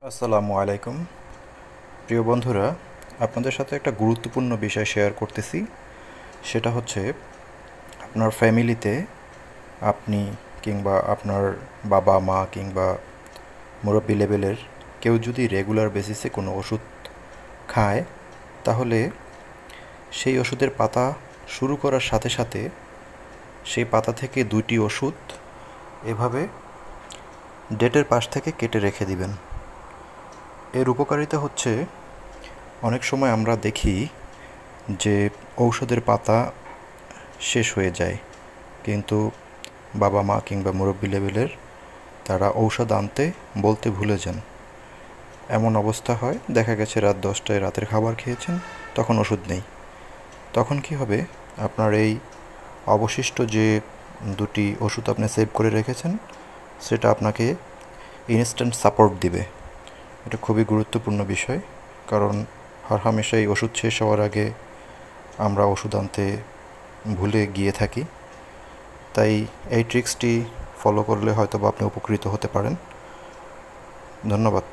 আসসালামু আলাইকুম প্রিয় বন্ধুরা, আপনাদের সাথে একটা গুরুত্বপূর্ণ বিষয় শেয়ার করতেছি। সেটা হচ্ছে আপনার ফ্যামিলিতে আপনি কিংবা আপনার বাবা মা কিংবা মুরব্বি লেভেলের কেউ যদি রেগুলার বেসিসে কোনো ওষুধ খায়, তাহলে সেই ওষুধের পাতা শুরু করার সাথে সাথে সেই পাতা থেকে 2টি ওষুধ এভাবে ডেটের পাশ থেকে কেটে রেখে দিবেন। এর উপকারিতা হচ্ছে, অনেক সময় আমরা দেখি যে ঔষধের পাতা শেষ হয়ে যায়, কিন্তু বাবা মা কিংবা মুরব্বি লেভেলের তারা ঔষধ আনতে বলতে ভুলে যান। এমন অবস্থা হয়, দেখা গেছে রাত 10টায় রাতের খাবার খেয়েছেন, তখন ওষুধ নেই। তখন কি হবে, আপনার এই অবশিষ্ট যে 2টি ওষুধ আপনি সেভ করে রেখেছেন, সেটা আপনাকে ইনস্ট্যান্ট সাপোর্ট দিবে। এটা খুবই গুরুত্বপূর্ণ বিষয়, কারণ হরহামেশাই ওষুধ শেষ হওয়ার আগে আমরা ওষুধ আনতে ভুলে গিয়ে থাকি। তাই এই ট্রিক্সটি ফলো করলে হয়তো বা আপনি উপকৃত হতে পারেন। ধন্যবাদ।